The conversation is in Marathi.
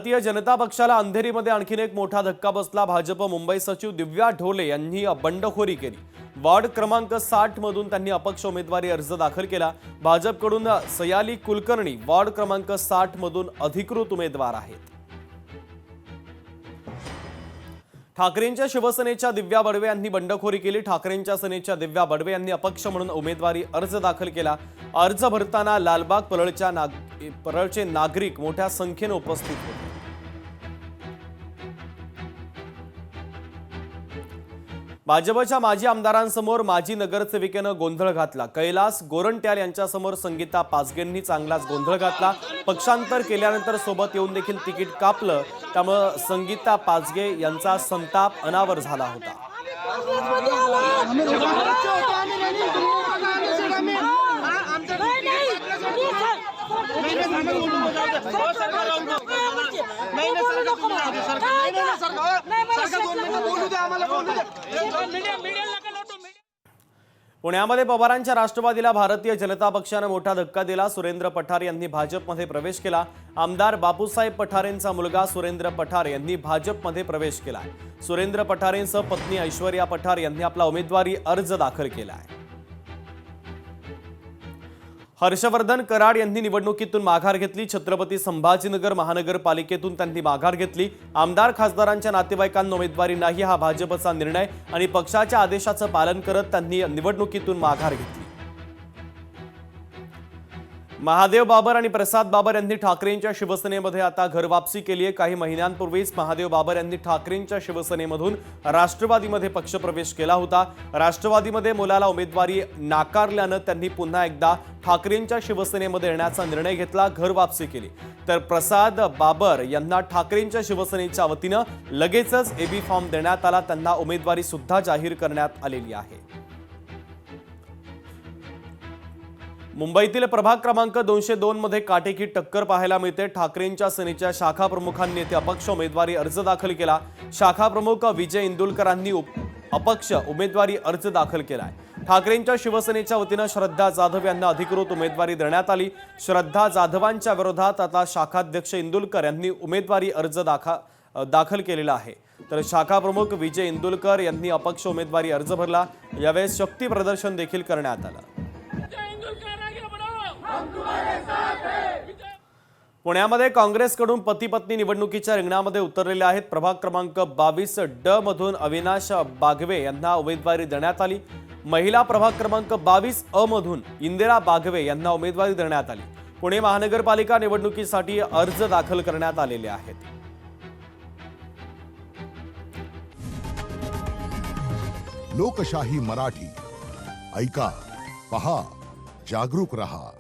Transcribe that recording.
भारतीय जनता पक्षाला अंधेरीमध्ये आणखीन एक मोठा धक्का बसला। भाजप मुंबई सचिव दिव्या ढोले यांनी बंडखोरी केली। वॉर्ड क्रमांक 60 मधून त्यांनी अपक्ष उमेदवारी अर्ज दाखल केला। भाजपकडून सयाली कुलकर्णी वॉर्ड क्रमांक 60 मधून अधिकृत उमेदवार आहेत। ठाकरेंच्या शिवसेनेच्या दिव्या बडवे यांनी बंडखोरी केली। ठाकरेंच्या सेनेच्या दिव्या बडवे यांनी अपक्ष म्हणून उमेदवारी अर्ज दाखल केला। अर्ज भरताना लालबाग परळचे नागरिक मोठ्या संख्येने उपस्थित होते। भाजपच्या माजी आमदारांसमोर माजी नगरसेविकेनं गोंधळ घातला। कैलास गोरंट्याल यांच्यासमोर संगीता पाचगेंनी चांगलाच गोंधळ घातला। पक्षांतर केल्यानंतर सोबत येऊन देखील तिकीट कापलं, त्यामुळे संगीता पाचगे यांचा संताप अनावर झाला होता। पुण्यामध्ये पवारांच्या राष्ट्रवादीला भारतीय जनता पक्षाने मोठा धक्का दिला। सुरेंद्र पठार यांनी भाजपमध्ये प्रवेश केला। आमदार बापूसाहेब पठारेंचा मुलगा सुरेंद्र पठार यांनी भाजपमध्ये प्रवेश केला। सुरेंद्र पठारेंसह पत्नी ऐश्वर्या पठार यांनी आपला उमेदवारी अर्ज दाखल केला आहे। हर्षवर्धन कराड यांनी निवडणुकीतून माघार घेतली। छत्रपती संभाजीनगर महानगरपालिकेतून त्यांनी माघार घेतली। आमदार खासदारांच्या नातेवाईकांना उमेदवारी नाही हा भाजपचा निर्णय आणि पक्षाच्या आदेशाचं पालन करत त्यांनी निवडणुकीतून माघार घेतली। महादेव बाबर आणि प्रसाद बाबर यांनी ठाकरेंच्या शिवसेनेमध्ये आता घरवापसी केली आहे। काही महिन्यांपूर्वीच महादेव बाबर यांनी ठाकरेंच्या शिवसेनेमधून राष्ट्रवादीमध्ये पक्षप्रवेश केला होता। राष्ट्रवादीमध्ये मुलाला उमेदवारी नाकारल्यानं त्यांनी पुन्हा एकदा ठाकरेंच्या शिवसेनेमध्ये येण्याचा निर्णय घेतला, घरवापसी केली। तर प्रसाद बाबर यांना ठाकरेंच्या शिवसेनेच्या वतीनं लगेचच एबी फॉर्म देण्यात आला। त्यांना उमेदवारी सुद्धा जाहीर करण्यात आलेली आहे। मुंबईतील प्रभाग क्रमांक 202 मध्ये काटेकी टक्कर पाहायला मिळते। ठाकरेंच्या सेनेच्या शाखा प्रमुखांनी येथे अपक्ष उमेदवारी अर्ज दाखल केला। शाखा प्रमुख विजय इंदुलकरांनी अपक्ष उमेदवारी अर्ज दाखल केलाय। ठाकरेंच्या शिवसेनेच्या वतीनं श्रद्धा जाधव यांना अधिकृत उमेदवारी देण्यात आली। श्रद्धा जाधवांच्या विरोधात आता शाखाध्यक्ष इंदुलकर यांनी उमेदवारी अर्ज दाखल केलेला आहे। तर शाखा प्रमुख विजय इंदुलकर यांनी अपक्ष उमेदवारी अर्ज भरला। यावेळेस शक्ती प्रदर्शन देखील करण्यात आलं। पुण्यामध्ये काँग्रेसकडून पती पत्नी निवडणुकीच्या रिंगणामध्ये उतरलेले आहेत। प्रभाग क्रमांक 22 ड मधून अविनाश बागवे यांना उमेदवारी देण्यात आली। महिला प्रभाग क्रमांक 22 अ मधून इंदिरा बागवे यांना उमेदवारी देण्यात आली। पुणे महानगरपालिका निवडणुकीसाठी अर्ज दाखल करण्यात आलेले आहेत। लोकशाही मराठी ऐका, पहा, जागरूक रहा।